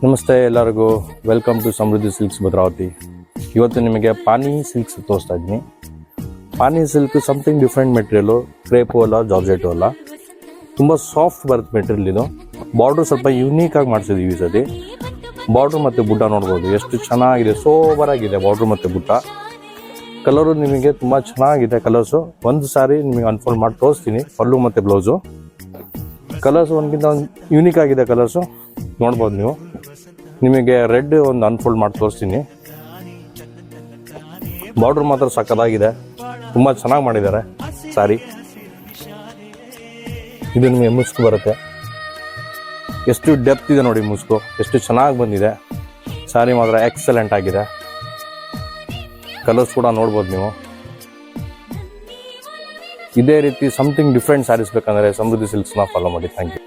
ನಮಸ್ತೆ ಎಲ್ಲರಿಗೂ, welcome to Samruddhi silks Bhadravati. ಇವತ್ತು ನಿಮಗೆ ಪಾನಿ ಸಿಲ್ಕ್ಸ್ ತೋರಿಸ್ತಾ ಇದ್ದೀನಿ. Pani silk something different material, crepe ಅಲ್ಲ, ಜಾರ್ಜೆಟು ಅಲ್ಲ, ತುಂಬ ಸಾಫ್ಟ್ ಬರುತ್ತೆ ಮೆಟೀರಿಯಲ್ ಇದು. ಬಾರ್ಡ್ರ್ ಸ್ವಲ್ಪ ಯೂನೀಕಾಗಿ ಮಾಡಿಸಿದ್ದೀವಿ ಈ ಸತಿ. ಬಾರ್ಡ್ರ್ ಮತ್ತು ಬುಟ್ಟ ನೋಡ್ಬೋದು ಎಷ್ಟು ಚೆನ್ನಾಗಿದೆ, ಸೋಬರಾಗಿದೆ ಬಾರ್ಡ್ರ್ ಮತ್ತು ಬುಟ್ಟ. ಕಲರು ನಿಮಗೆ ತುಂಬ ಚೆನ್ನಾಗಿದೆ ಕಲರ್ಸು. ಒಂದು ಸಾರಿ ನಿಮಗೆ ಅನ್ಫೋಲ್ಡ್ ಮಾಡಿ ತೋರಿಸ್ತೀನಿ, ಪಲ್ಲು ಮತ್ತು ಬ್ಲೌಸು. ಕಲರ್ಸು ಒಂದಕ್ಕಿಂತ ಒಂದು ಯೂನಿಕ್ ಆಗಿದೆ ಕಲರ್ಸು, ನೋಡ್ಬೋದು ನೀವು. ನಿಮಗೆ ರೆಡ್ ಒಂದು ಅನ್ಫೋಲ್ಡ್ ಮಾಡಿ ತೋರಿಸ್ತೀನಿ. ಬಾರ್ಡ್ರ್ ಮಾತ್ರ ಸಕ್ಕತ್ತಾಗಿದೆ, ತುಂಬ ಚೆನ್ನಾಗಿ ಮಾಡಿದ್ದಾರೆ ಸಾರಿ. ಇದು ನಿಮಗೆ ಮುಸ್ಕು ಬರುತ್ತೆ, ಎಷ್ಟು ಡೆಪ್ತ್ ಇದೆ ನೋಡಿ ಮುಸ್ಕು, ಎಷ್ಟು ಚೆನ್ನಾಗಿ ಬಂದಿದೆ. ಸಾರಿ ಮಾತ್ರ ಎಕ್ಸಲೆಂಟ್ ಆಗಿದೆ. ಕಲರ್ಸ್ ಕೂಡ ನೋಡ್ಬೋದು ನೀವು. ಇದೇ ರೀತಿ ಸಮಥಿಂಗ್ ಡಿಫ್ರೆಂಟ್ ಸ್ಯಾರೀಸ್ ಬೇಕಂದರೆ ಸಮೃದ್ಧಿ ಸಿಲ್ಕ್ಸ್ನ ಫಾಲೋ ಮಾಡಿ. Thank you.